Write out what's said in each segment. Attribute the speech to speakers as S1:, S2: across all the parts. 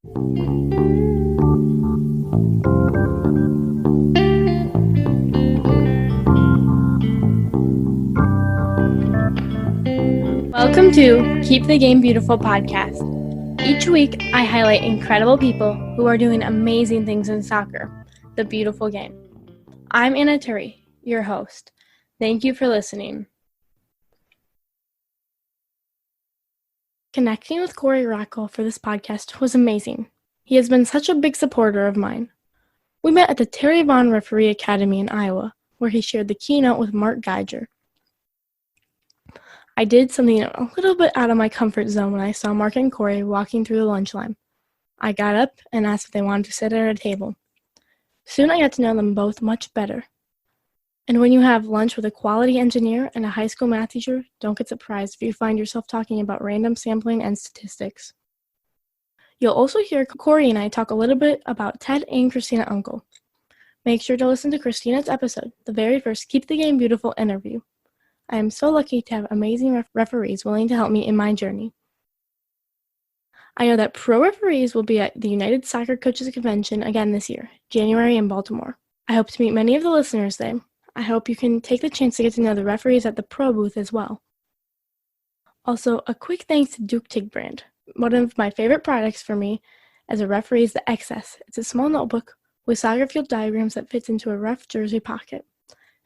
S1: Welcome to Keep the Game Beautiful podcast. Each week, I highlight incredible people who are doing amazing things in soccer, the beautiful game. I'm Anna Turi, your host. Thank you for listening. Connecting with Corey Rockwell for this podcast was amazing. He has been such a big supporter of mine. We met at the Terry Vaughn Referee Academy in Iowa, where he shared the keynote with Mark Geiger. I did something a little bit out of my comfort zone when I saw Mark and Corey walking through the lunch line. I got up and asked if they wanted to sit at a table. Soon I got to know them both much better. And when you have lunch with a quality engineer and a high school math teacher, don't get surprised if you find yourself talking about random sampling and statistics. You'll also hear Corey and I talk a little bit about Ted and Christina Uncle. Make sure to listen to Christina's episode, the very first Keep the Game Beautiful interview. I am so lucky to have amazing referees willing to help me in my journey. I know that pro referees will be at the United Soccer Coaches Convention again this year, January in Baltimore. I hope to meet many of the listeners there. I hope you can take the chance to get to know the referees at the pro booth as well. Also, a quick thanks to Duke TIG brand. One of my favorite products for me as a referee is the XS. It's a small notebook with soccer field diagrams that fits into a ref jersey pocket.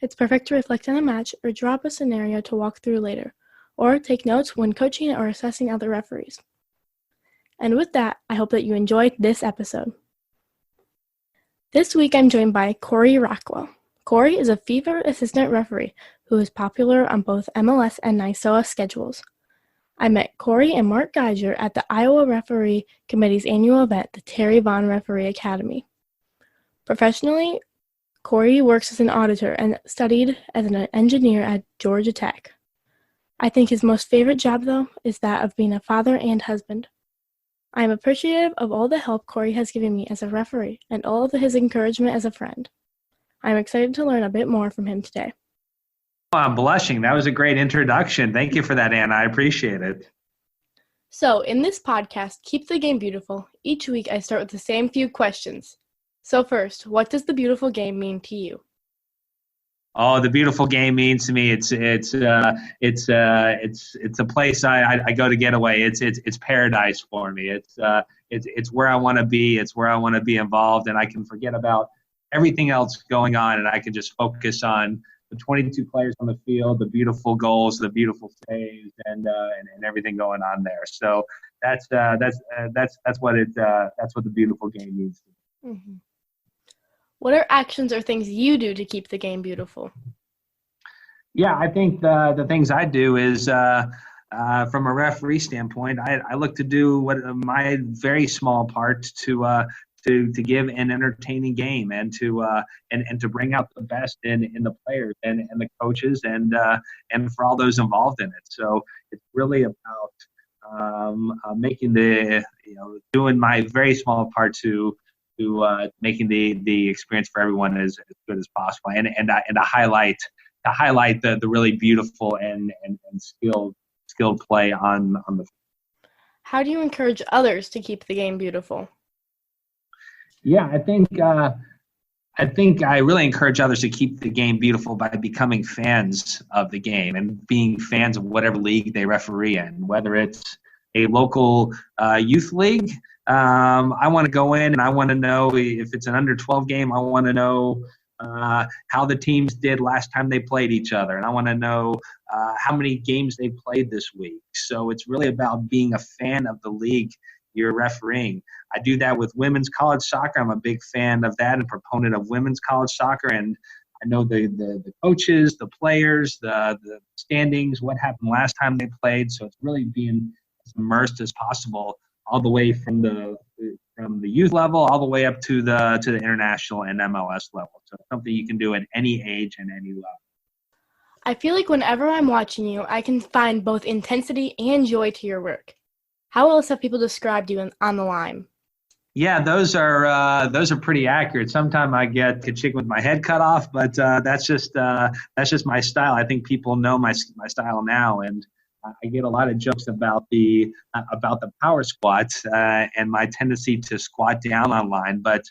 S1: It's perfect to reflect on a match or draw up a scenario to walk through later, or take notes when coaching or assessing other referees. And with that, I hope that you enjoyed this episode. This week I'm joined by Corey Rockwell. Corey is a FIFA Assistant Referee who is popular on both MLS and NYSOA schedules. I met Corey and Mark Geiger at the Iowa Referee Committee's annual event, the Terry Vaughn Referee Academy. Professionally, Corey works as an auditor and studied as an engineer at Georgia Tech. I think his most favorite job, though, is that of being a father and husband. I am appreciative of all the help Corey has given me as a referee and all of his encouragement as a friend. I am excited to learn a bit more from him today.
S2: Oh, I'm blushing. That was a great introduction. Thank you for that, Anna. I appreciate it.
S1: So, in this podcast, Keep the Game Beautiful, each week I start with the same few questions. So first, what does the beautiful game mean to you?
S2: Oh, the beautiful game means to me it's a place I go to get away. It's paradise for me. It's where I want to be. It's where I want to be involved, and I can forget about everything else going on, and I can just focus on the 22 players on the field, the beautiful goals, the beautiful saves, and everything going on there. So that's what the beautiful game means to me.
S1: Mm-hmm. What are actions or things you do to keep the game beautiful?
S2: Yeah, I think the things I do is from a referee standpoint, I look to do what my very small part to give an entertaining game and to bring out the best in the players and the coaches and for all those involved in it. So it's really about making doing my very small part to making the experience for everyone as good as possible, and to highlight the really beautiful and skilled play on the field.
S1: How do you encourage others to keep the game beautiful?
S2: Yeah, I think I really encourage others to keep the game beautiful by becoming fans of the game and being fans of whatever league they referee in, whether it's a local youth league. I want to go in and I want to know if it's an under 12 game. I want to know how the teams did last time they played each other, and I want to know how many games they played this week. So it's really about being a fan of the league you're refereeing. I do that with women's college soccer. I'm a big fan of that and proponent of women's college soccer, and I know the coaches, the players, the standings, what happened last time they played. So it's really being as immersed as possible, all the way from the youth level all the way up to the international and MLS level. So it's something you can do at any age and any level.
S1: I feel like whenever I'm watching you, I can find both intensity and joy to your work. How else have people described you on the line?
S2: Yeah, those are pretty accurate. Sometimes I get chicken with my head cut off, but that's just my style. I think people know my style now, and I get a lot of jokes about the power squats and my tendency to squat down online, but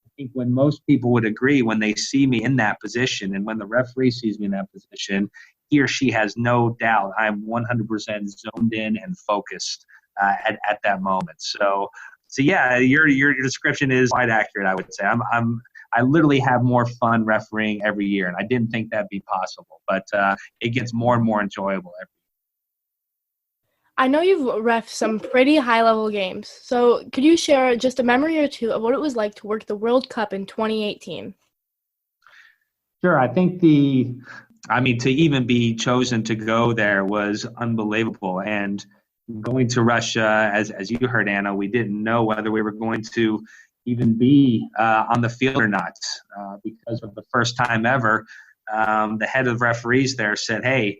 S2: I think when most people would agree when they see me in that position and when the referee sees me in that position, he or she has no doubt I'm 100% zoned in and focused at that moment. So yeah, your description is quite accurate. I would say I literally have more fun refereeing every year, and I didn't think that'd be possible, but it gets more and more enjoyable every year.
S1: I know you've ref some pretty high-level games, so could you share just a memory or two of what it was like to work the World Cup in 2018?
S2: Sure. I think to even be chosen to go there was unbelievable. And going to Russia, as you heard, Anna, we didn't know whether we were going to even be on the field or not because of the first time ever. The head of referees there said, hey,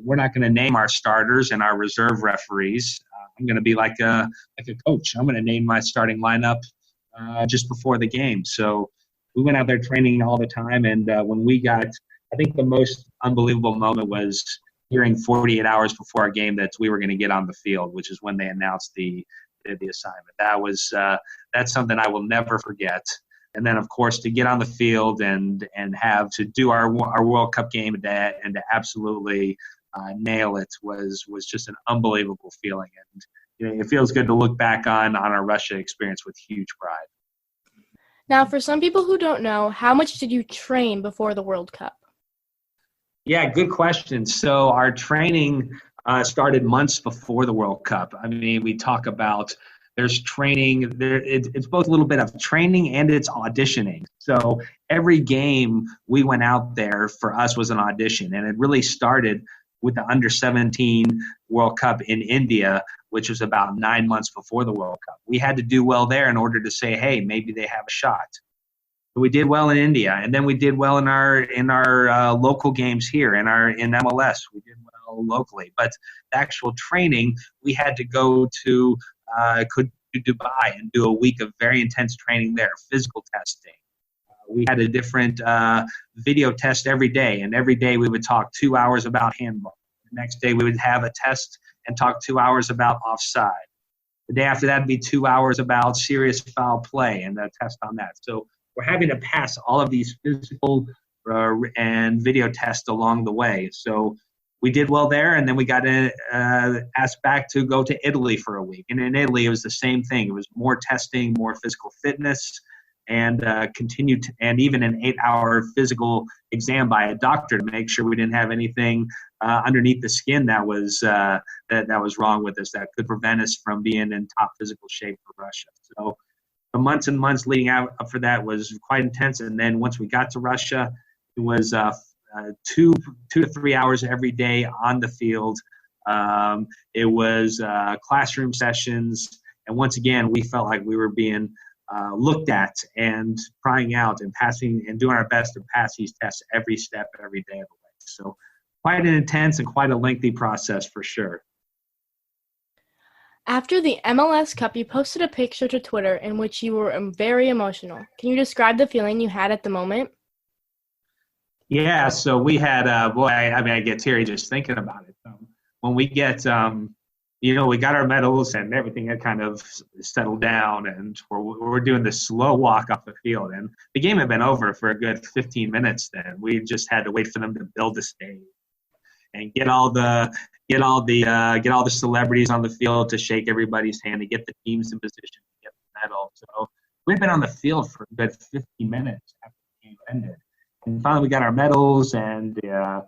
S2: we're not going to name our starters and our reserve referees. I'm going to be like a coach. I'm going to name my starting lineup just before the game. So we went out there training all the time, and when we got, I think the most unbelievable moment was hearing 48 hours before our game that we were going to get on the field, which is when they announced the assignment. That's something I will never forget. And then, of course, to get on the field and have to do our World Cup game and to absolutely nail it was just an unbelievable feeling. And it feels good to look back on our Russia experience with huge pride.
S1: Now, for some people who don't know, how much did you train before the World Cup?
S2: Yeah, good question. So our training started months before the World Cup. I mean, we talk about there's training. It's both a little bit of training and it's auditioning. So every game we went out there for us was an audition, and it really started with the Under-17 World Cup in India, which was about 9 months before the World Cup. We had to do well there in order to say, hey, maybe they have a shot. We did well in India, and then we did well in our local games here, in MLS. We did well locally. But the actual training, we had to go to Dubai and do a week of very intense training there, physical testing. We had a different video test every day, and every day we would talk 2 hours about handball. The next day we would have a test and talk 2 hours about offside. The day after that would be 2 hours about serious foul play and a test on that. So we're having to pass all of these physical and video tests along the way. So we did well there, and then we got asked back to go to Italy for a week. And in Italy, it was the same thing. It was more testing, more physical fitness, and and even an 8-hour physical exam by a doctor to make sure we didn't have anything underneath the skin that was wrong with us that could prevent us from being in top physical shape for Russia. So the months and months leading up for that was quite intense. And then once we got to Russia, it was 2 to 3 hours every day on the field. It was classroom sessions, and once again, we felt like we were being looked at and crying out and passing and doing our best to pass these tests every step, every day of the way. So quite an intense and quite a lengthy process for sure.
S1: After the MLS Cup, you posted a picture to Twitter in which you were very emotional. Can you describe the feeling you had at the moment?
S2: Yeah, so we had, I get teary just thinking about it. When we get, we got our medals and everything had kind of settled down, and we're doing this slow walk off the field. And the game had been over for a good 15 minutes then. We just had to wait for them to build the stage and get all the celebrities on the field to shake everybody's hand, to get the teams in position to get the medal. So we've been on the field for a good 15 minutes after the game ended. And finally we got our medals, and I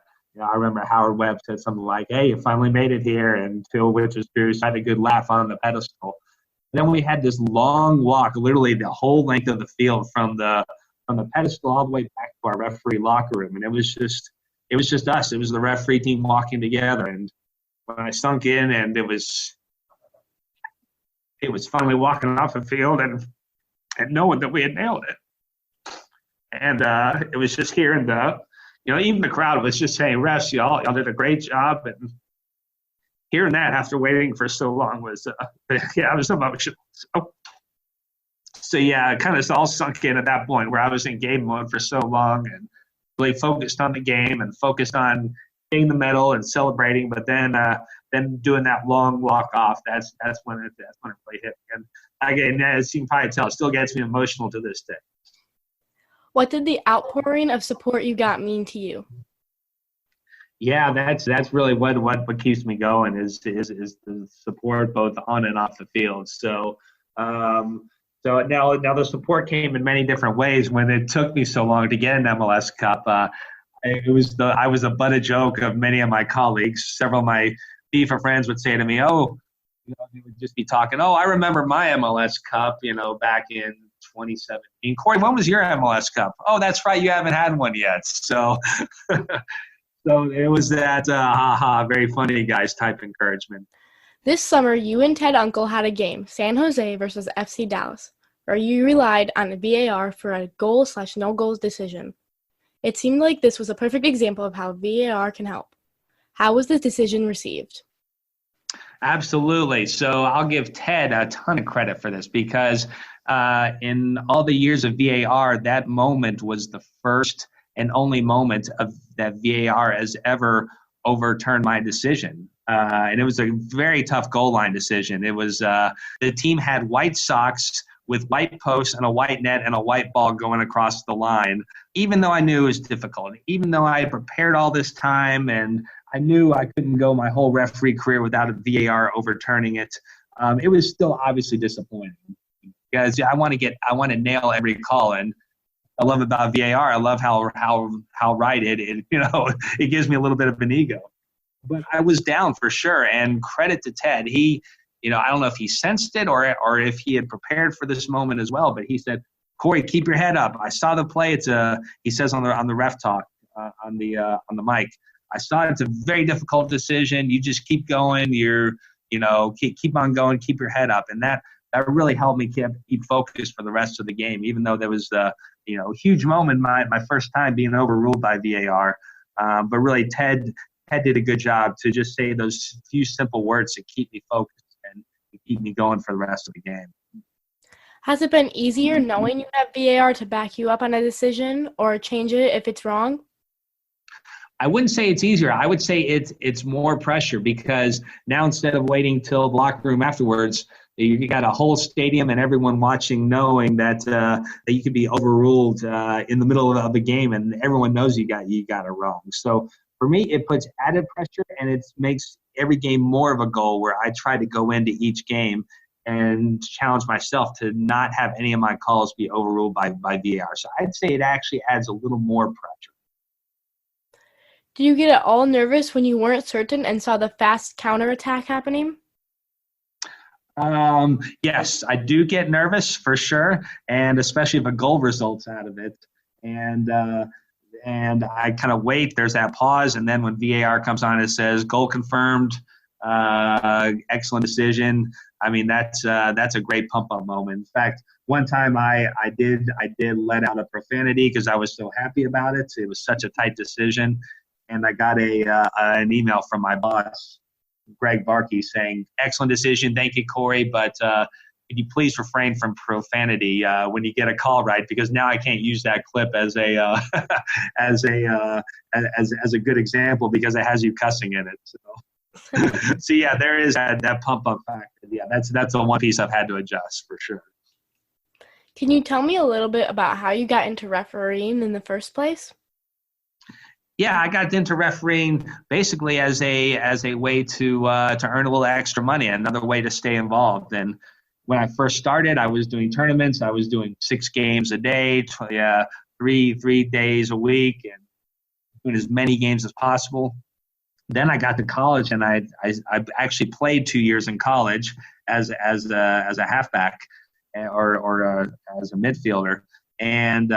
S2: remember Howard Webb said something like, hey, you finally made it here, and Phil Witherspoon had a good laugh on the pedestal. And then we had this long walk, literally the whole length of the field from the pedestal all the way back to our referee locker room. And it was just us. It was the referee team walking together. And when I sunk in, and it was finally walking off the field and knowing that we had nailed it. And it was just hearing even the crowd was just saying, refs, y'all did a great job. And hearing that after waiting for so long was, it was emotional. So yeah, it kind of all sunk in at that point where I was in game mode for so long and really focused on the game and focused on getting the medal and celebrating, but then doing that long walk off. That's when it really hit me. And again, as you can probably tell, it still gets me emotional to this day.
S1: What did the outpouring of support you got mean to you?
S2: Yeah, that's really what keeps me going is the support both on and off the field. So now the support came in many different ways. When it took me so long to get an MLS Cup, I was a butt of joke of many of my colleagues. Several of my FIFA friends would say to me, "Oh, they would just be talking. Oh, I remember my MLS Cup, back in 2017. Corey, when was your MLS Cup? Oh, that's right, you haven't had one yet." So, so it was that very funny guys type encouragement.
S1: This summer, you and Ted Uncle had a game, San Jose versus FC Dallas, where you relied on the VAR for a goal/no goals decision. It seemed like this was a perfect example of how VAR can help. How was the decision received?
S2: Absolutely. So I'll give Ted a ton of credit for this because in all the years of VAR, that moment was the first and only moment of that VAR has ever overturned my decision. And it was a very tough goal line decision. It was the team had white socks with white posts and a white net and a white ball going across the line, even though I knew it was difficult, even though I had prepared all this time and I knew I couldn't go my whole referee career without a VAR overturning it. It was still obviously disappointing because I want to nail every call. And I love about VAR. I love how right it gives me a little bit of an ego. But I was down for sure, and credit to Ted. He, I don't know if he sensed it or if he had prepared for this moment as well. But he said, "Corey, keep your head up. I saw the play. He says on the ref talk on the mic. I saw it's a very difficult decision. You just keep going. Keep on going. Keep your head up." And that really helped me keep focused for the rest of the game, even though there was a huge moment, my first time being overruled by VAR. But really, Ted did a good job to just say those few simple words to keep me focused and keep me going for the rest of the game.
S1: Has it been easier knowing you have VAR to back you up on a decision or change it if it's wrong?
S2: I wouldn't say it's easier. I would say it's more pressure because now instead of waiting till the locker room afterwards, you got a whole stadium and everyone watching knowing that you could be overruled in the middle of the game and everyone knows you got it wrong. So for me, it puts added pressure and it makes every game more of a goal where I try to go into each game and challenge myself to not have any of my calls be overruled by VAR. So I'd say it actually adds a little more pressure.
S1: Do you get at all nervous when you weren't certain and saw the fast counterattack happening?
S2: Yes, I do get nervous for sure, and especially if a goal results out of it. And I kind of wait. There's that pause, and then when VAR comes on, it says goal confirmed, excellent decision. I mean, that's a great pump-up moment. In fact, one time I did let out a profanity because I was so happy about it. It was such a tight decision. And I got an email from my boss, Greg Barkey, saying, "Excellent decision. Thank you, Corey. But could you please refrain from profanity when you get a call right? Because now I can't use that clip as a as a good example because it has you cussing in it." So yeah, there is that pump up factor. Yeah, that's the one piece I've had to adjust for sure.
S1: Can you tell me a little bit about how you got into refereeing in the first place?
S2: Yeah, I got into refereeing basically as a way to earn a little extra money, another way to stay involved. And when I first started, I was doing tournaments. I was doing 6 games a day, 3 days a week, and doing as many games as possible. Then I got to college, and I actually played 2 years in college as a halfback or as a midfielder, and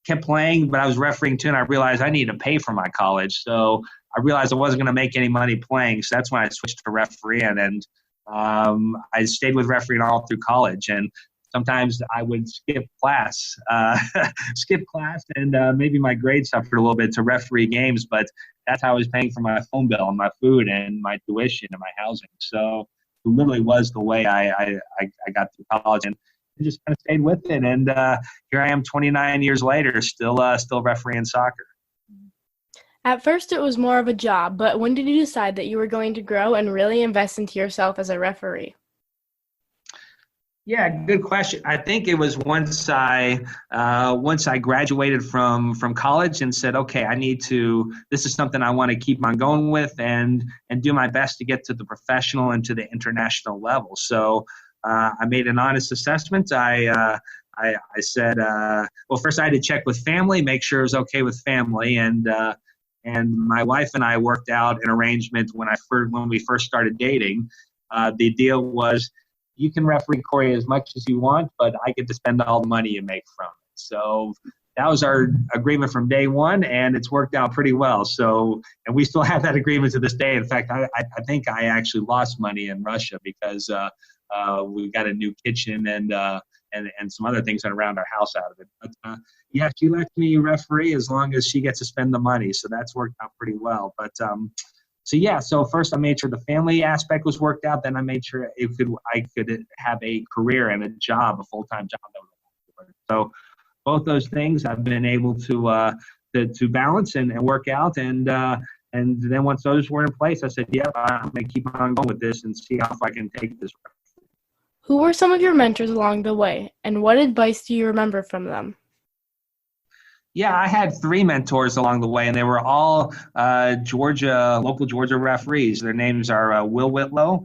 S2: kept playing, but I was refereeing too, and I realized I needed to pay for my college. So I realized I wasn't going to make any money playing. So that's when I switched to refereeing, and I stayed with refereeing all through college. And sometimes I would skip class, and maybe my grades suffered a little bit to referee games, but that's how I was paying for my phone bill and my food and my tuition and my housing. So it literally was the way I got through college. And just kind of stayed with it, and here I am 29 years later, still refereeing soccer.
S1: At first, it was more of a job, but when did you decide that you were going to grow and really invest into yourself as a referee?
S2: Yeah, good question. I think it was once I graduated from college and said, okay, I need to. This is something I want to keep on going with and do my best to get to the professional and to the international level. So I made an honest assessment. I said, well, first I had to check with family, make sure it was okay with family, and my wife and I worked out an arrangement when we first started dating. The deal was, you can referee Corey as much as you want, but I get to spend all the money you make from it. So that was our agreement from day one, and it's worked out pretty well. So, and we still have that agreement to this day. In fact, I think I actually lost money in Russia because we got a new kitchen and some other things around our house out of it. But yeah, she lets me referee as long as she gets to spend the money. So that's worked out pretty well. But so first I made sure the family aspect was worked out. Then I made sure I could have a career and a job, a full-time job. So both those things I've been able to balance and work out. And then once those were in place, I said, yeah, I'm going to keep on going with this and see how far I can take this.
S1: Who were some of your mentors along the way, and what advice do you remember from them?
S2: Yeah, I had 3 mentors along the way, and they were all local Georgia referees. Their names are Will Whitlow,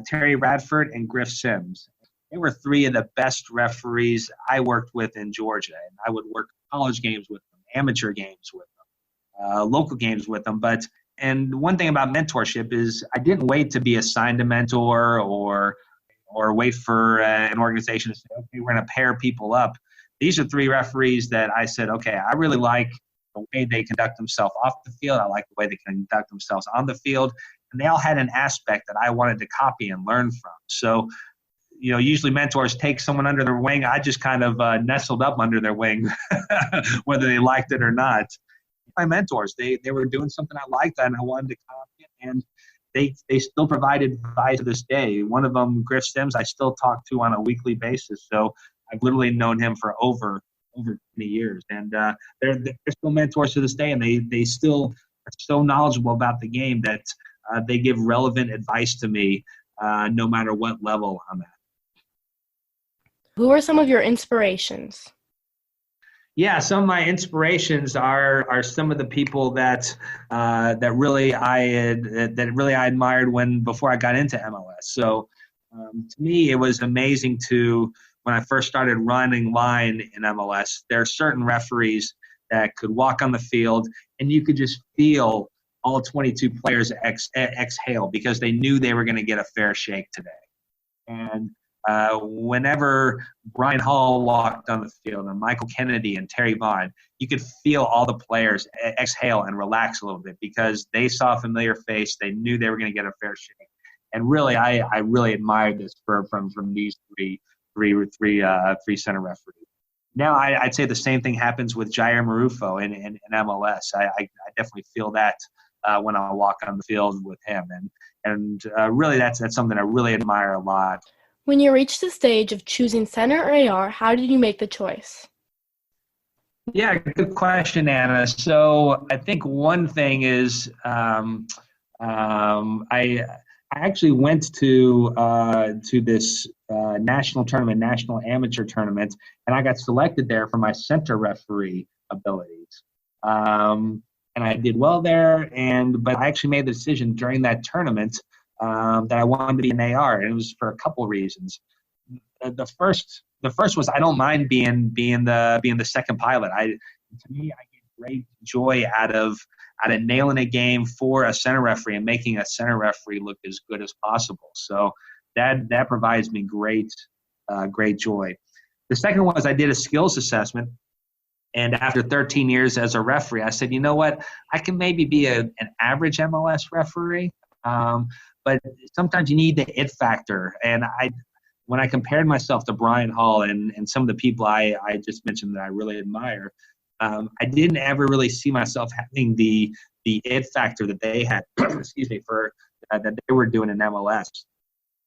S2: Terry Radford, and Griff Sims. They were 3 of the best referees I worked with in Georgia, and I would work college games with them, amateur games with them, local games with them. And one thing about mentorship is I didn't wait to be assigned a mentor or wait for an organization to say, okay, we're going to pair people up. These are 3 referees that I said, okay, I really like the way they conduct themselves off the field. I like the way they conduct themselves on the field. And they all had an aspect that I wanted to copy and learn from. So, usually mentors take someone under their wing. I just kind of nestled up under their wing, whether they liked it or not. My mentors, they were doing something I liked and I wanted to copy it. And they still provide advice to this day. One of them, Griff Sims, I still talk to on a weekly basis. So I've literally known him for over 20 years. And they're still mentors to this day, and they still are so knowledgeable about the game that they give relevant advice to me no matter what level I'm at.
S1: Who are some of your inspirations?
S2: Yeah, some of my inspirations are some of the people that really I admired before I got into MLS. So to me, it was amazing when I first started running line in MLS. There are certain referees that could walk on the field, and you could just feel all 22 players exhale because they knew they were going to get a fair shake today. And whenever Brian Hall walked on the field and Michael Kennedy and Terry Vaughn, you could feel all the players exhale and relax a little bit because they saw a familiar face. They knew they were going to get a fair shake. And really, I really admired this from these three center referees. Now I'd say the same thing happens with Jair Marufo in MLS. I definitely feel that when I walk on the field with him, and really that's something I really admire a lot.
S1: When you reached the stage of choosing center or AR, how did you make the choice?
S2: Yeah, good question, Anna. So I think one thing is I actually went to this national amateur tournament, and I got selected there for my center referee abilities. And I did well there, but I actually made the decision during that tournament that I wanted to be an AR, and it was for a couple reasons. The first was I don't mind being the second pilot. To me, I get great joy out of nailing a game for a center referee and making a center referee look as good as possible. So that provides me great joy. The second one was I did a skills assessment, and after 13 years as a referee, I said, you know what, I can maybe be an average MLS referee, but sometimes you need the it factor. And when I compared myself to Brian Hall and some of the people I just mentioned that I really admire, I didn't ever really see myself having the it factor that they had, that they were doing in MLS.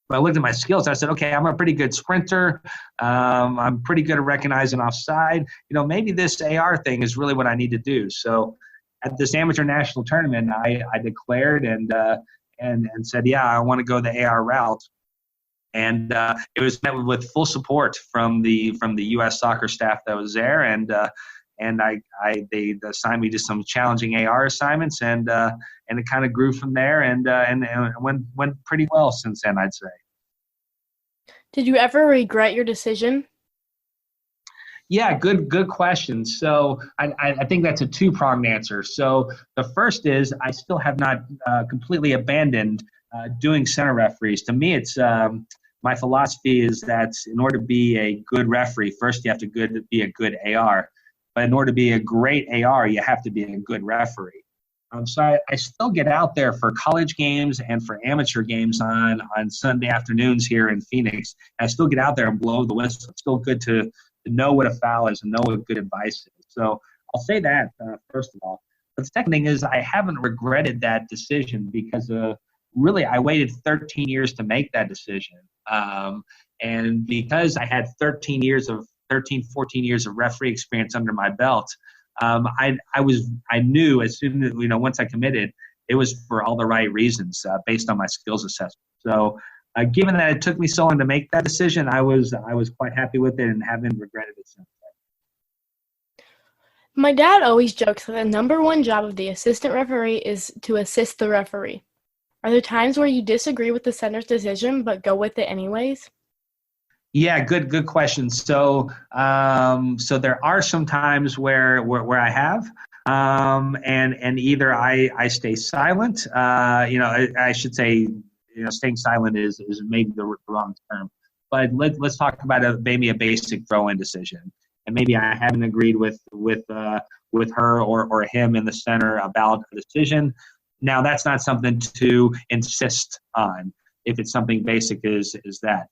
S2: But I looked at my skills. I said, okay, I'm a pretty good sprinter. I'm pretty good at recognizing offside. Maybe this AR thing is really what I need to do. So at this amateur national tournament, I declared and said, yeah, I want to go the AR route. And it was met with full support from the U.S. soccer staff that was there, and they assigned me to some challenging AR assignments, and it kind of grew from there, and it went pretty well since then, I'd say.
S1: Did you ever regret your decision?
S2: Yeah, good question. So I think that's a two-pronged answer. So the first is I still have not completely abandoned doing center referees. To me, it's my philosophy is that in order to be a good referee, first you have to be a good AR. But in order to be a great AR, you have to be a good referee. So I still get out there for college games and for amateur games on Sunday afternoons here in Phoenix. I still get out there and blow the whistle. It's still good to know what a foul is and know what good advice is. So I'll say that first of all. But the second thing is I haven't regretted that decision because really I waited 13 years to make that decision. And because I had 14 years of referee experience under my belt, I knew as soon as, once I committed, it was for all the right reasons based on my skills assessment. So given that it took me so long to make that decision, I was quite happy with it and haven't regretted it since then.
S1: My dad always jokes that the number one job of the assistant referee is to assist the referee. Are there times where you disagree with the center's decision but go with it anyways?
S2: Yeah, good question. So there are some times where I have, and either I stay silent. I should say, staying silent is maybe the wrong term. But let's talk about maybe a basic throw-in decision, and maybe I haven't agreed with her or him in the center about a decision. Now that's not something to insist on. If it's something basic, is that.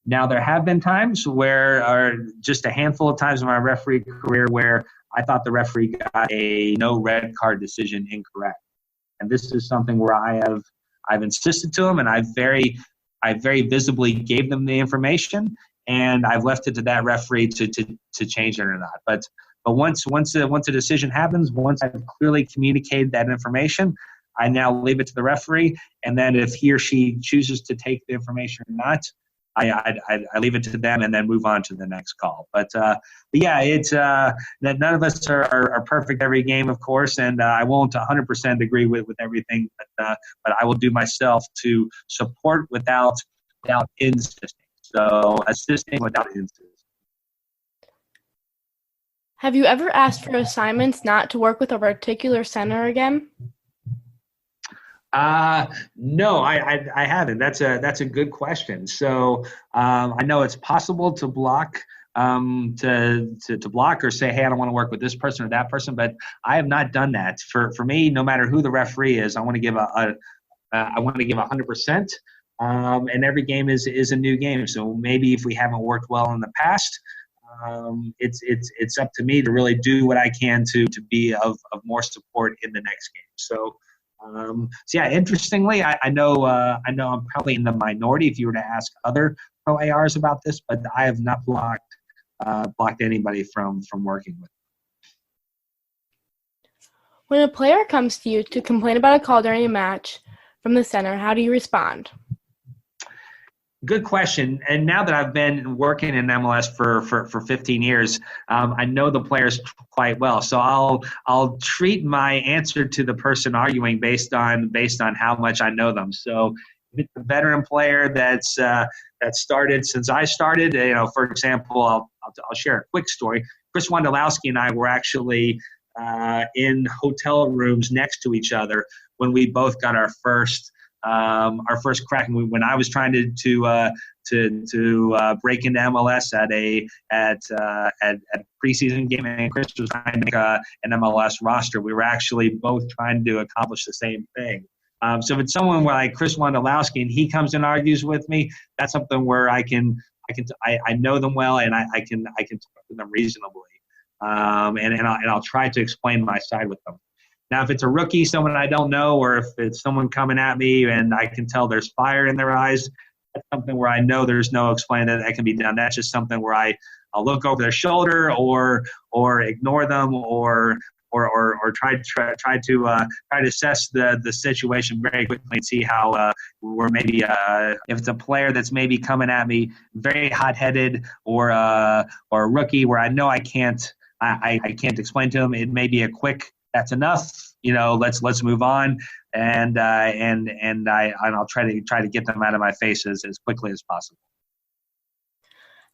S2: Now, there have been times or just a handful of times in my referee career where I thought the referee got a no red card decision incorrect. And this is something where I've insisted to them, and I very visibly gave them the information, and I've left it to that referee to change it or not. But once a decision happens, once I've clearly communicated that information, I now leave it to the referee, and then if he or she chooses to take the information or not, I leave it to them and then move on to the next call. But yeah, it's that none of us are perfect every game, of course, and I won't 100% agree with everything, but I will do myself to support without insisting. So assisting without insisting.
S1: Have you ever asked for assignments not to work with a particular center again?
S2: No, I haven't. That's a good question. So I know it's possible to block to block or say, hey, I don't want to work with this person or that person, but I have not done that. For me, no matter who the referee is, I want to give I want to give 100%. And every game is a new game. So maybe if we haven't worked well in the past, it's up to me to really do what I can to be of more support in the next game. So yeah, interestingly, I know I'm probably in the minority if you were to ask other pro ARs about this, but I have not blocked anybody from working with them.
S1: When a player comes to you to complain about a call during a match from the center, how do you respond?
S2: Good question. And now that I've been working in MLS for 15 years, I know the players quite well. So I'll treat my answer to the person arguing based on how much I know them. So if it's a veteran player that started since I started, for example, I'll share a quick story. Chris Wondolowski and I were actually in hotel rooms next to each other when we both got our first crack. When I was trying to break into MLS at a preseason game, and Chris was trying to make an MLS roster, we were actually both trying to accomplish the same thing. So if it's someone like Chris Wondolowski and he comes and argues with me, that's something where I know them well and I can talk to them reasonably, and I'll try to explain my side with them. Now, if it's a rookie, someone I don't know, or if it's someone coming at me and I can tell there's fire in their eyes, that's something where I know there's no explaining that can be done. That's just something where I'll look over their shoulder or ignore them or or try to assess the situation very quickly and see how we're maybe if it's a player that's maybe coming at me very hot-headed or a rookie where I know I can't explain to him. It may be a quick that's enough. Let's move on, and I'll try to get them out of my face as quickly as possible.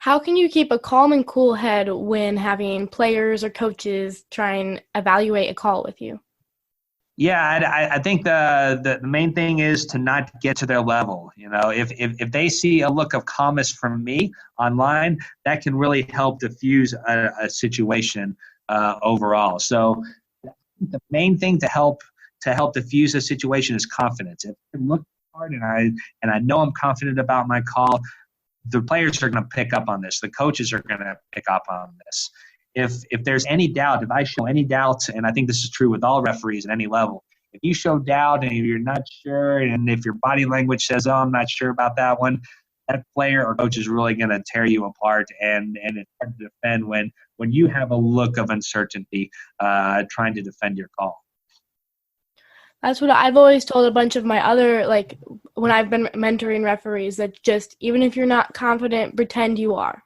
S1: How can you keep a calm and cool head when having players or coaches try and evaluate a call with you?
S2: Yeah, I think the main thing is to not get to their level. If they see a look of calmness from me online, that can really help diffuse a situation overall. So the main thing to help diffuse a situation is confidence. If I look hard and I know I'm confident about my call, the players are going to pick up on this. The coaches are going to pick up on this. If there's any doubt, if I show any doubt, and I think this is true with all referees at any level, if you show doubt and you're not sure, and if your body language says, "Oh, I'm not sure about that one," that player or coach is really going to tear you apart, and it's hard to defend when you have a look of uncertainty trying to defend your call.
S1: That's what I've always told a bunch of my other, when I've been mentoring referees, that just even if you're not confident, pretend you are.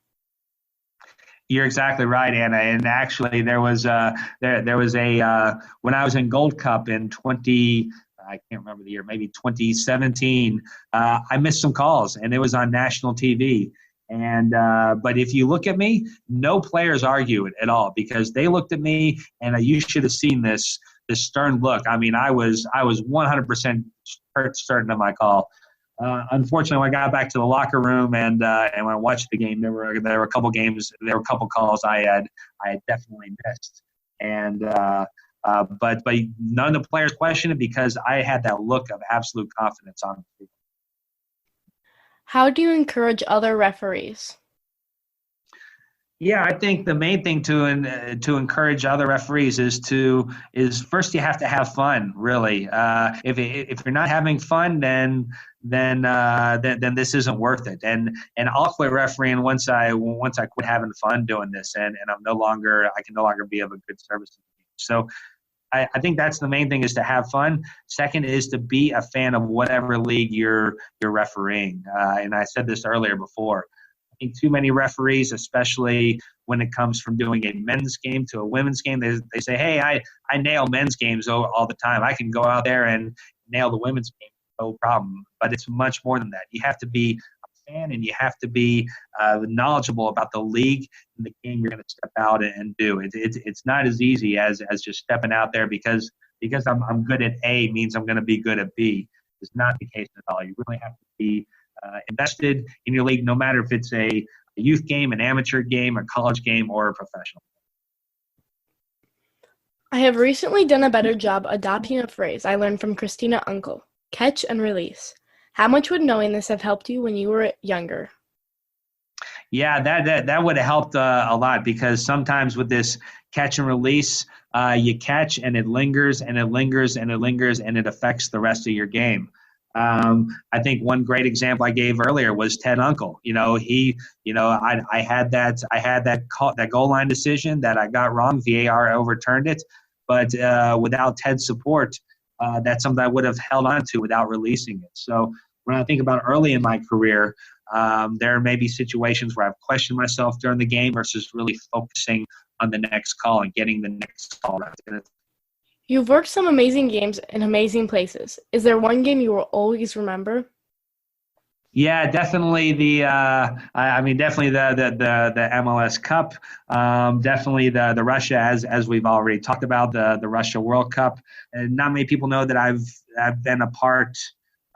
S2: You're exactly right, Anna. And actually, there was when I was in Gold Cup in I can't remember the year, maybe 2017. I missed some calls, and it was on national TV. And but if you look at me, no players argue it at all because they looked at me, and you should have seen this stern look. I mean, I was 100% certain of my call. Unfortunately, when I got back to the locker room and when I watched the game, there were a couple calls I had definitely missed, and but none of the players questioned it because I had that look of absolute confidence on the field.
S1: How do you encourage other referees?
S2: Yeah, I think the main thing to encourage other referees is first you have to have fun. Really, if you're not having fun, then this isn't worth it. And I'll quit refereeing once I quit having fun doing this, and I can no longer be of a good service to the team. So I think that's the main thing is to have fun. Second is to be a fan of whatever league you're refereeing. And I said this earlier before. I think too many referees, especially when it comes from doing a men's game to a women's game, they say, "Hey, I nail men's games all the time. I can go out there and nail the women's game, no problem." But it's much more than that. You have to be a fan, and you have to be knowledgeable about the league and the game you're going to step out and do. It's not as easy as just stepping out there because I'm good at A means I'm going to be good at B. It's not the case at all. You really have to be invested in your league, no matter if it's a youth game, an amateur game, a college game, or a professional.
S1: I have recently done a better job adopting a phrase I learned from Christina Uncle, catch and release. How much would knowing this have helped you when you were younger?
S2: Yeah, that would have helped a lot because sometimes with this catch and release, you catch and it lingers and it lingers and it lingers and it affects the rest of your game. I think one great example I gave earlier was Ted Uncle. I had that goal line decision that I got wrong. VAR overturned it, but without Ted's support, that's something I would have held on to without releasing it. So when I think about early in my career, there may be situations where I've questioned myself during the game versus really focusing on the next call and getting the next call right.
S1: You've worked some amazing games in amazing places. Is there one game you will always remember?
S2: Yeah, definitely definitely the MLS Cup. Definitely the Russia, as we've already talked about, the Russia World Cup. And not many people know that I've been a part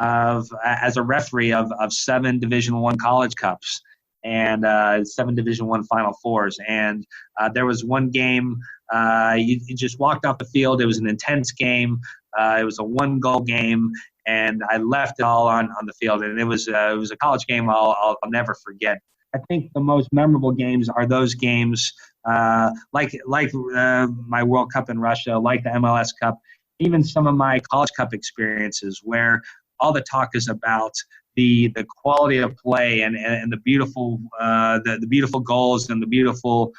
S2: of as a referee of 7 Division I college cups and 7 Division I Final Fours. And there was one game. You just walked off the field. It was an intense game. It was a 1-goal game, and I left it all on the field. And it was a college game I'll never forget. I think the most memorable games are those games like my World Cup in Russia, like the MLS Cup, even some of my college cup experiences where all the talk is about the quality of play and the beautiful the beautiful goals and the beautiful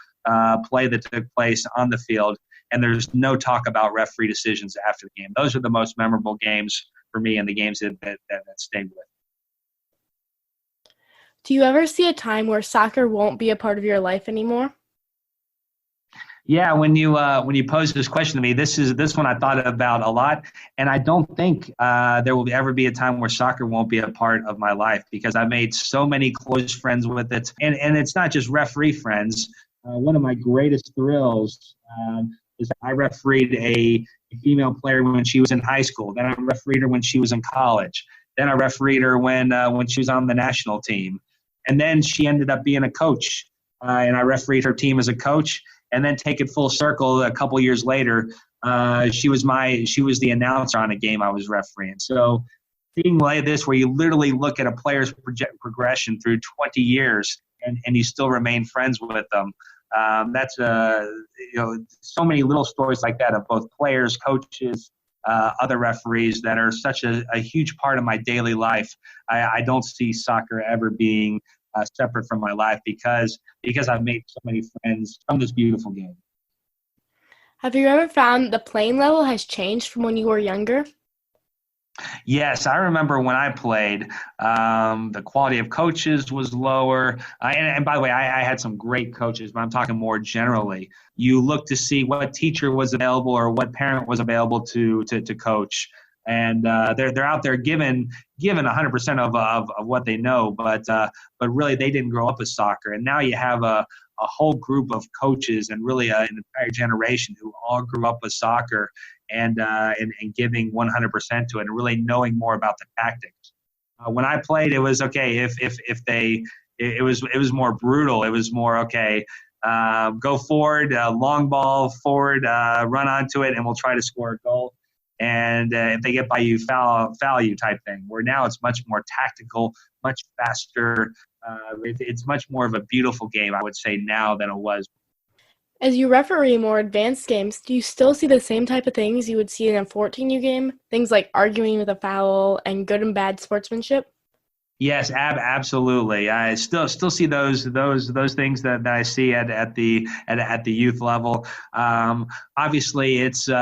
S2: play that took place on the field. and there's no talk about referee decisions after the game. Those are the most memorable games for me, and the games that stay with.
S1: Do you ever see a time where soccer won't be a part of your life anymore?
S2: Yeah, when you posed this question to me, this one I thought about a lot, and I don't think there will ever be a time where soccer won't be a part of my life, because I made so many close friends with it, and it's not just referee friends. One of my greatest thrills is I refereed a female player when she was in high school. Then I refereed her when she was in college. Then I refereed her when she was on the national team, and then she ended up being a coach, and I refereed her team as a coach. And then take it full circle, a couple years later, she was the announcer on a game I was refereeing. So seeing like this, where you literally look at a player's progression through 20 years and you still remain friends with them, that's so many little stories like that of both players, coaches, other referees that are such a huge part of my daily life. I don't see soccer ever being separate from my life because I've made so many friends from this beautiful game.
S1: Have you ever found the playing level has changed from when you were younger?
S2: Yes, I remember when I played, the quality of coaches was lower. And by the way, I had some great coaches, but I'm talking more generally. You look to see what teacher was available or what parent was available to coach. And they're out there given 100% of what they know, but really they didn't grow up with soccer. And now you have a whole group of coaches and really an entire generation who all grew up with soccer and giving 100% to it and really knowing more about the tactics. When I played, it was okay it was more brutal. It was more okay. Go forward, long ball forward, run onto it, and we'll try to score a goal. And if they get by you, foul you type thing. Where now it's much more tactical, much faster. It's much more of a beautiful game, I would say, now than it was.
S1: As you referee more advanced games, do you still see the same type of things you would see in a 14U game? Things like arguing with a foul and good and bad sportsmanship?
S2: Yes, absolutely. I still see those things that I see at the youth level. Obviously, it's we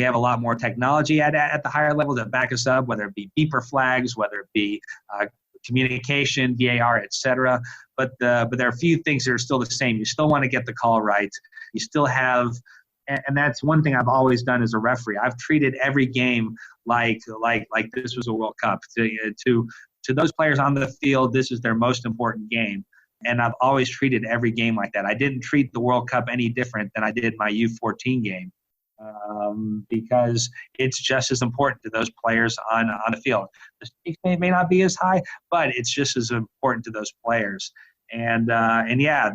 S2: have a lot more technology at the higher level to back us up, whether it be beeper flags, whether it be communication, VAR, etc. But there are a few things that are still the same. You still want to get the call right. You still have. And that's one thing I've always done as a referee. I've treated every game like this was a World Cup. To those players on the field, this is their most important game. And I've always treated every game like that. I didn't treat the World Cup any different than I did my U14 game because it's just as important to those players on the field. The stakes may not be as high, but it's just as important to those players. And yeah,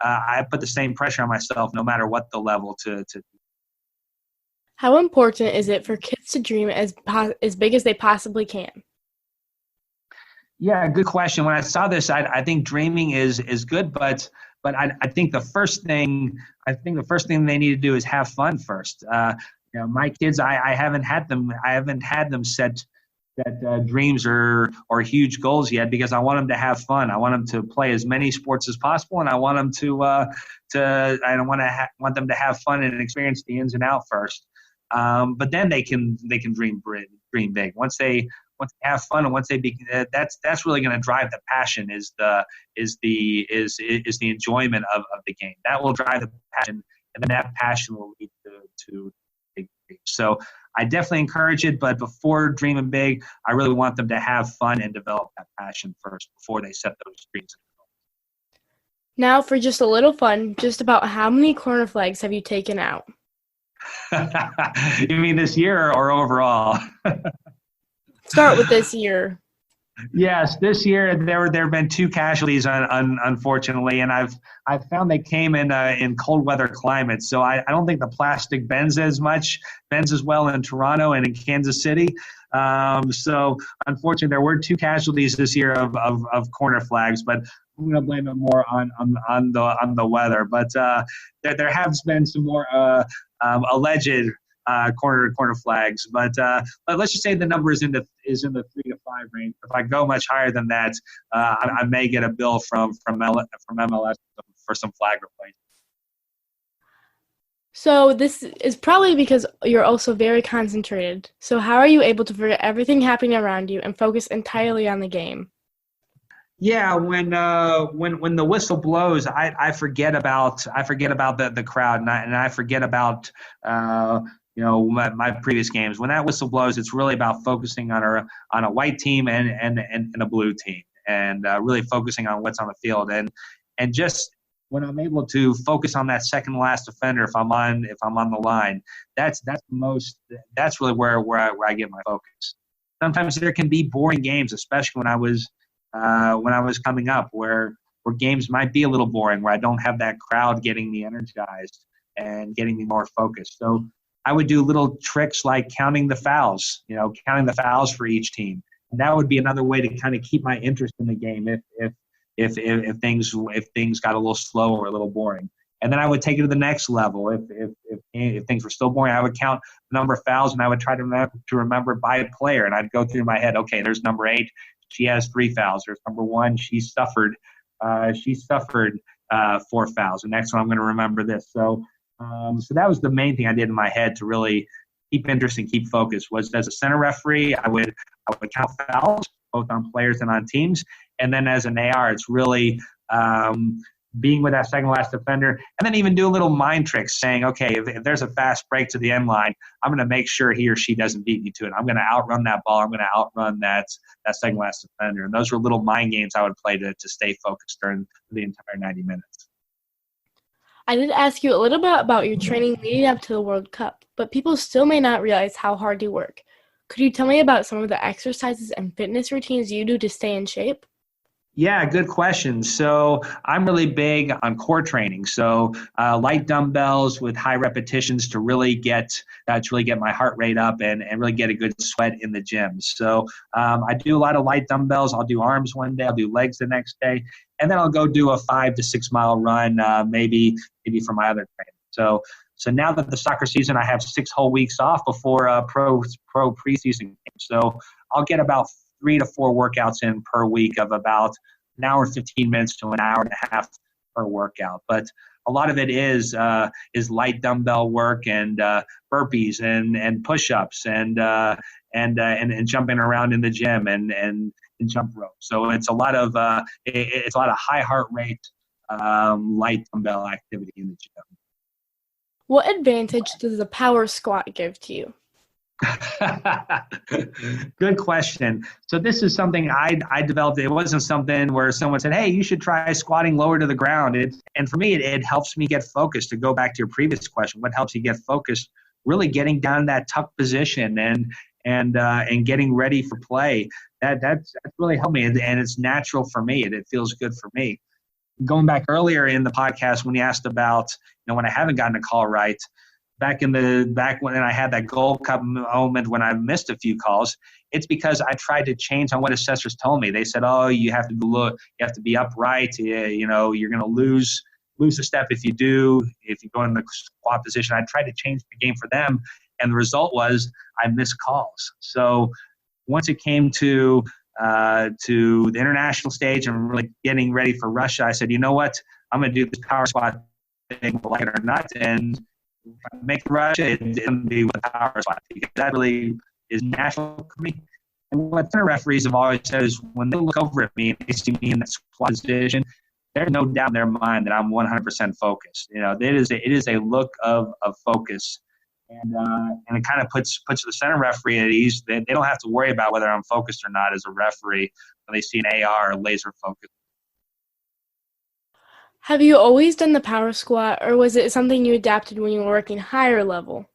S2: I put the same pressure on myself no matter what the level to.
S1: How important is it for kids to dream as big as they possibly can?
S2: Yeah, good question. When I saw this, I think dreaming is good, but I think the first thing they need to do is have fun first. My kids, I haven't had them set dreams or huge goals yet because I want them to have fun. I want them to play as many sports as possible, and I want them want them to have fun and experience the ins and outs first. But then they can dream big. Once they have fun and once they that's really going to drive the passion is the enjoyment of the game. That will drive the passion, and then that passion will lead to big dreams. So I definitely encourage it, but before dreaming big, I really want them to have fun and develop that passion first before they set those dreams.
S1: Now for just a little fun, just about how many corner flags have you taken out?
S2: You mean this year or overall?
S1: Start with this year.
S2: Yes, this year there have been 2 casualties, unfortunately, and I've found they came in cold weather climates. So I don't think the plastic bends as well in Toronto and in Kansas City. So unfortunately, there were 2 casualties this year of corner flags, but I'm going to blame it more on the weather. But there has been some more alleged corner flags, but let's just say the number is in the 3 to 5 range. If I go much higher than that, I may get a bill from MLS for some flag replacement.
S1: So this is probably because you're also very concentrated. So how are you able to forget everything happening around you and focus entirely on the game?
S2: Yeah, when the whistle blows, I forget about the crowd, and I forget about my previous games. When that whistle blows, it's really about focusing on a white team and a blue team, and really focusing on what's on the field, and just when I'm able to focus on that second last defender, if I'm on the line, that's really where I get my focus. Sometimes there can be boring games, especially when I was coming up, where games might be a little boring, where I don't have that crowd getting me energized and getting me more focused. So I would do little tricks like counting the fouls, counting the fouls for each team. And that would be another way to kind of keep my interest in the game if things got a little slow or a little boring. And then I would take it to the next level. If things were still boring, I would count the number of fouls, and I would try to remember by player. And I'd go through my head, okay, there's number 8. She has 3 fouls. There's number 1. She suffered 4 fouls. The next one, I'm going to remember this. So that was the main thing I did in my head to really keep interest and keep focus. Was as a center referee, I would count fouls both on players and on teams, and then as an AR, it's really being with that second last defender, and then even do a little mind tricks saying, okay, if there's a fast break to the end line, I'm going to make sure he or she doesn't beat me to it. I'm going to outrun that ball. I'm going to outrun that second last defender. And those were little mind games I would play to stay focused during the entire 90 minutes.
S1: I did ask you a little bit about your training leading up to the World Cup, but people still may not realize how hard you work. Could you tell me about some of the exercises and fitness routines you do to stay in shape?
S2: Yeah, good question. So I'm really big on core training. So light dumbbells with high repetitions to really get my heart rate up and really get a good sweat in the gym. So I do a lot of light dumbbells. I'll do arms one day. I'll do legs the next day, and then I'll go do a 5 to 6 mile run, maybe for my other training. So now that the soccer season, I have 6 whole weeks off before pro preseason game. So I'll get about 3 to 4 workouts in per week of about an hour and 15 minutes to an hour and a half per workout. But a lot of it is light dumbbell work and burpees and push-ups and jumping around in the gym and jump rope. So it's a lot of high heart rate light dumbbell activity in the gym.
S1: What advantage does the power squat give to you?
S2: Good question. So this is something I developed. It wasn't something where someone said, hey, you should try squatting lower to the ground. And for me, it helps me get focused. To go back to your previous question, what helps you get focused? Really getting down that tuck position and getting ready for play. That's really helped me. And it's natural for me. It feels good for me. Going back earlier in the podcast when you asked about, when I haven't gotten a call right, back when I had that Gold Cup moment when I missed a few calls, it's because I tried to change on what assessors told me. They said, "Oh, you have to be upright. You're going to lose a step if you go in the squat position." I tried to change the game for them, and the result was I missed calls. So once it came to the international stage and really getting ready for Russia, I said, you know what? I'm going to do this power squat thing, like it or not, and make Russia, it's going to be with power squat because that really is natural for me. And what center referees have always said is when they look over at me and they see me in that squat position, there's no doubt in their mind that I'm 100% focused. It is a look of focus, and it kind of puts the center referee at ease. They don't have to worry about whether I'm focused or not as a referee when they see an AR or laser focus.
S1: Have you always done the power squat, or was it something you adapted when you were working higher level?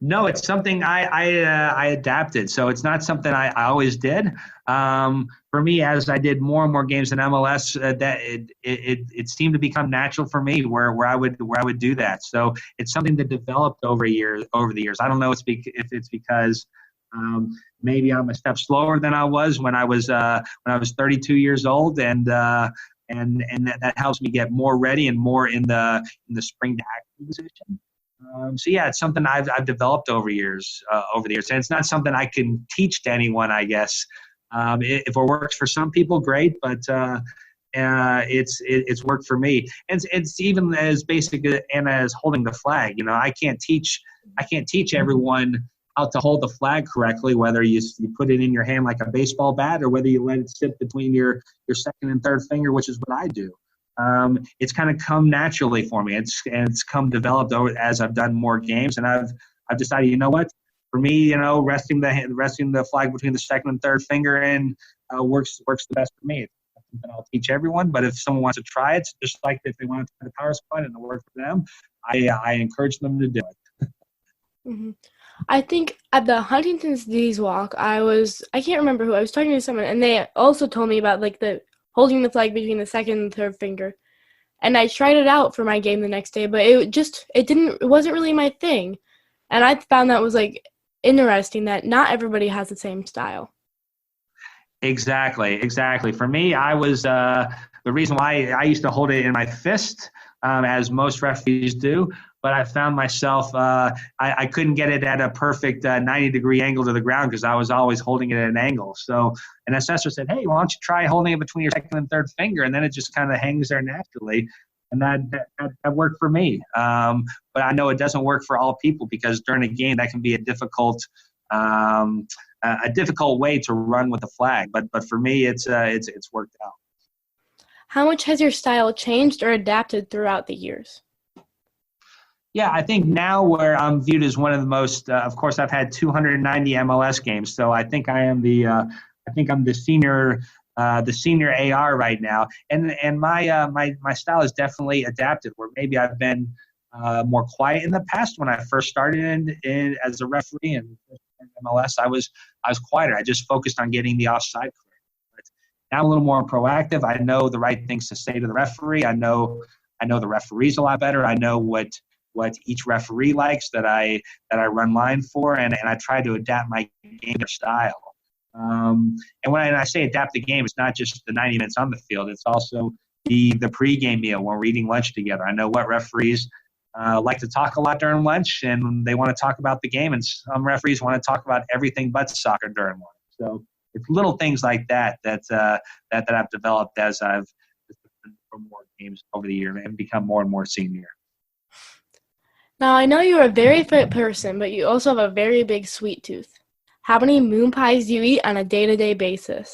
S2: No, it's something I adapted. So it's not something I always did. For me, as I did more and more games in MLS, that it seemed to become natural for me where I would do that. So it's something that developed over the years. I don't know if it's because maybe I'm a step slower than I was when I was 32 years old, and that helps me get more ready and more in the spring to action position. So yeah, it's something I've developed over the years, and it's not something I can teach to anyone, I guess. If it works for some people, great, but it's worked for me. And it's even as basic as holding the flag. I can't teach everyone how to hold the flag correctly, whether you put it in your hand like a baseball bat or whether you let it sit between your second and third finger, which is what I do. It's kind of come naturally for me. It's come developed as I've done more games, and I've decided, you know what, for me, resting the flag between the second and third finger and works the best for me. It's something I'll teach everyone, but if someone wants to try it, just like if they want to try the power squat and it works for them, I encourage them to do it.
S1: Mm-hmm. I think at the Huntington's disease walk, I can't remember who, I was talking to someone, and they also told me about like the holding the flag between the second and third finger. And I tried it out for my game the next day, but it wasn't really my thing. And I found that was like interesting that not everybody has the same style.
S2: Exactly. For me, I was the reason why I used to hold it in my fist, as most referees do. But I found myself I couldn't get it at a perfect 90-degree angle to the ground because I was always holding it at an angle. So an assessor said, "Hey, why don't you try holding it between your second and third finger, and then it just kind of hangs there naturally." And that worked for me. But I know it doesn't work for all people because during a game that can be a difficult way to run with the flag. But for me, it's worked out.
S1: How much has your style changed or adapted throughout the years?
S2: Yeah, I think now where I'm viewed as one of the most, of course, I've had 290 MLS games, so I think I'm the senior AR right now, and my style has definitely adapted. Where maybe I've been more quiet in the past when I first started in as a referee in MLS. I was quieter. I just focused on getting the offside correct. But now I'm a little more proactive. I know the right things to say to the referee. I know the referees a lot better. I know what each referee likes that I run line for, and I try to adapt my game to style. And when I say adapt the game, it's not just the 90 minutes on the field. It's also the pregame meal when we're eating lunch together. I know what referees like to talk a lot during lunch, and they want to talk about the game, and some referees want to talk about everything but soccer during lunch. So it's little things like that I've developed as I've done more games over the year and become more and more senior.
S1: Now, I know you're a very fit person, but you also have a very big sweet tooth. How many moon pies do you eat on a day-to-day basis?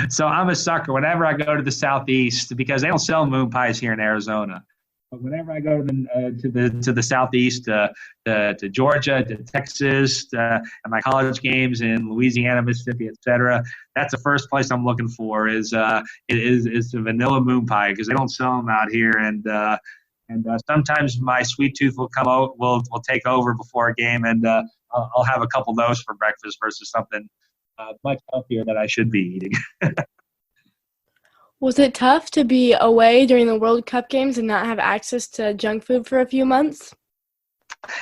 S2: So I'm a sucker whenever I go to the Southeast because they don't sell moon pies here in Arizona. But whenever I go to the Southeast, to Georgia, to Texas, and my college games in Louisiana, Mississippi, etc., that's the first place I'm looking for is the vanilla moon pie because they don't sell them out here. And sometimes my sweet tooth will come out, will take over before a game, and I'll have a couple of those for breakfast versus something much healthier that I should be eating.
S1: Was it tough to be away during the World Cup games and not have access to junk food for a few months?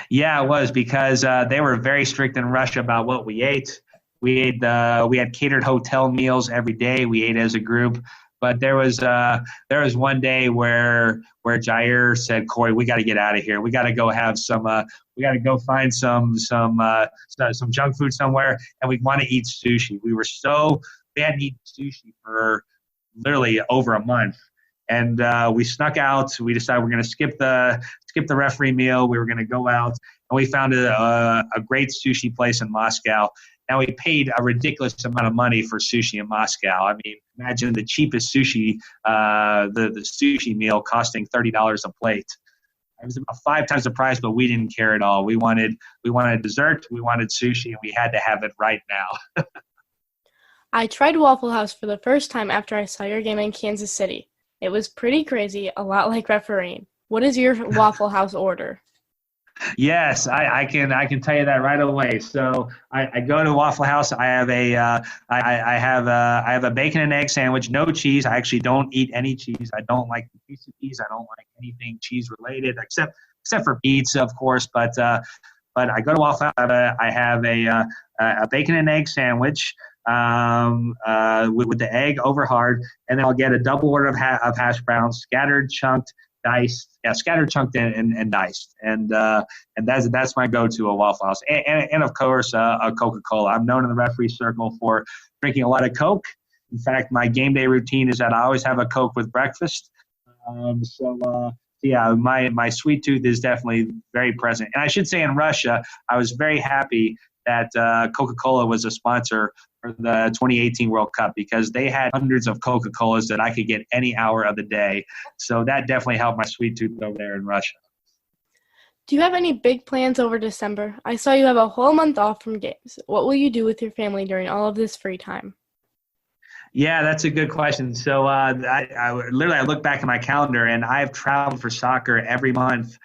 S2: Yeah, it was because they were very strict in Russia about what we ate. We had catered hotel meals every day. We ate as a group. But there was one day where Jair said, "Corey, we got to get out of here. We got to go have some. We got to go find some junk food somewhere, and we want to eat sushi." We hadn't eaten sushi for literally over a month, and we snuck out. We decided we're going to skip the referee meal. We were going to go out, and we found a great sushi place in Moscow. Now, we paid a ridiculous amount of money for sushi in Moscow. I mean, imagine the cheapest sushi, the sushi meal costing $30 a plate. It was about 5 times the price, but we didn't care at all. We wanted dessert, we wanted sushi, and we had to have it right now.
S1: I tried Waffle House for the first time after I saw your game in Kansas City. It was pretty crazy, a lot like refereeing. What is your Waffle House order?
S2: Yes, I can tell you that right away. So I go to Waffle House. I have a bacon and egg sandwich, no cheese. I actually don't eat any cheese. I don't like the piece of cheese. I don't like anything cheese related except for pizza, of course. But I go to Waffle House. I have a bacon and egg sandwich with the egg over hard, and then I'll get a double order of hash browns, scattered, chunked, diced, chunked and diced, and that's my go-to at Waffle House, and of course a Coca-Cola. I'm known in the referee circle for drinking a lot of Coke, In fact, my game day routine is that I always have a Coke with breakfast. Yeah, my sweet tooth is definitely very present. And I should say in Russia, I was very happy that Coca-Cola was a sponsor for the 2018 World Cup because they had hundreds of Coca-Colas that I could get any hour of the day. So that definitely helped my sweet tooth over there in Russia.
S1: Do you have any big plans over December? I saw you have a whole month off from games. What will you do with your family during all of this free time?
S2: Yeah, that's a good question. So I look back at my calendar, and I've traveled for soccer every month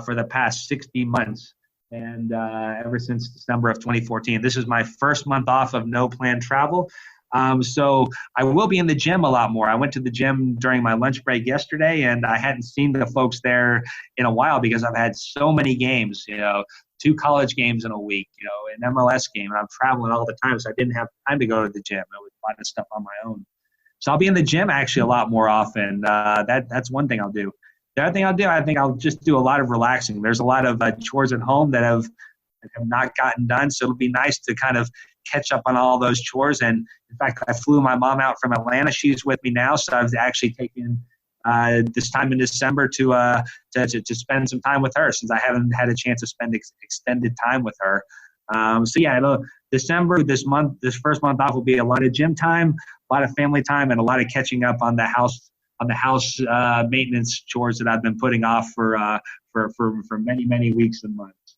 S2: for the past 60 months, and ever since December of 2014. This is my first month off of no planned travel. So I will be in the gym a lot more. I went to the gym during my lunch break yesterday, and I hadn't seen the folks there in a while because I've had so many games, 2 college games in a week, an MLS game, and I'm traveling all the time, so I didn't have time to go to the gym. It was a lot of stuff on my own. So I'll be in the gym actually a lot more often. That's one thing I'll do. The other thing I'll do, I think I'll just do a lot of relaxing. There's a lot of chores at home that have not gotten done, so it'll be nice to kind of catch up on all those chores. And in fact, I flew my mom out from Atlanta. She's with me now, so I've actually taken this time in December to spend some time with her since I haven't had a chance to spend extended time with her. December, this first month off will be a lot of gym time, a lot of family time, and a lot of catching up on the house maintenance chores that I've been putting off for many, many weeks and months.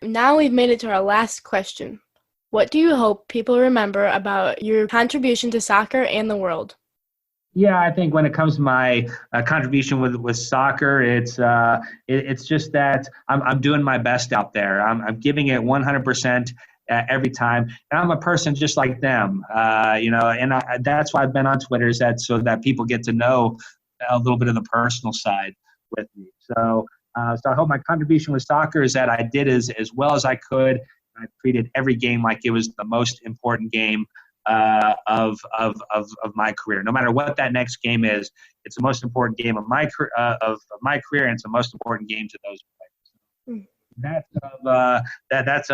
S1: Now we've made it to our last question. What do you hope people remember about your contribution to soccer and the world?
S2: Yeah, I think when it comes to my contribution with soccer, it's just that I'm doing my best out there. I'm giving it 100% every time, and I'm a person just like them. That's why I've been on Twitter, so that people get to know a little bit of the personal side with me. So I hope my contribution with soccer is that I did as well as I could. I treated every game like it was the most important game of my career. No matter what that next game is, it's the most important game of my career, and it's the most important game to those players. That's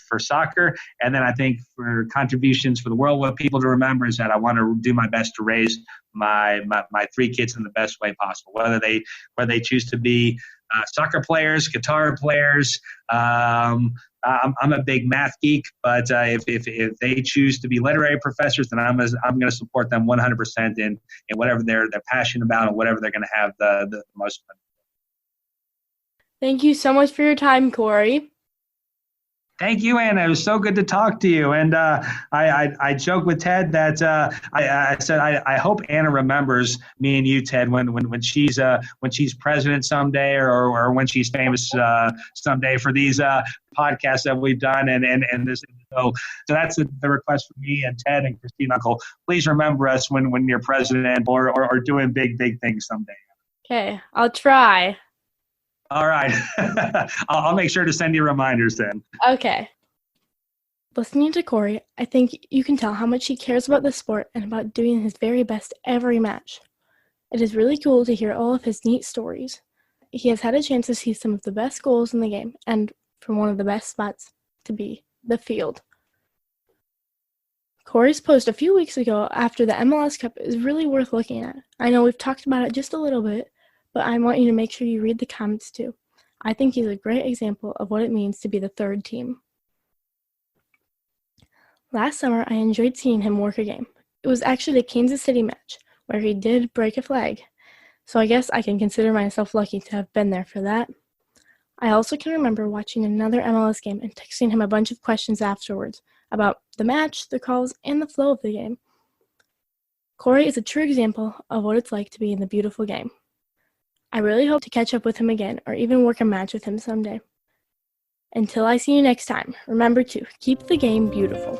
S2: for soccer, and then I think for contributions for the world, what people to remember is that I want to do my best to raise my 3 kids in the best way possible, whether they choose to be soccer players, guitar players. I'm a big math geek, but if they choose to be literary professors, then I'm going to support them 100% in whatever they're passionate about and whatever they're going to have the most fun.
S1: Thank you so much for your time, Corey.
S2: Thank you, Anna. It was so good to talk to you. And I joke with Ted that I said I hope Anna remembers me and you, Ted, when she's president someday or when she's famous someday for these podcasts that we've done and this. So that's the request for me and Ted and Christine Uncle. Please remember us when you're president or doing big things someday.
S1: Okay, I'll try.
S2: All right. I'll make sure to send you reminders then.
S1: Okay. Listening to Corey, I think you can tell how much he cares about the sport and about doing his very best every match. It is really cool to hear all of his neat stories. He has had a chance to see some of the best goals in the game and from one of the best spots to be, the field. Corey's post a few weeks ago after the MLS Cup is really worth looking at. I know we've talked about it just a little bit, but I want you to make sure you read the comments too. I think he's a great example of what it means to be the third team. Last summer, I enjoyed seeing him work a game. It was actually the Kansas City match, where he did break a flag. So I guess I can consider myself lucky to have been there for that. I also can remember watching another MLS game and texting him a bunch of questions afterwards about the match, the calls, and the flow of the game. Corey is a true example of what it's like to be in the beautiful game. I really hope to catch up with him again or even work a match with him someday. Until I see you next time, remember to keep the game beautiful.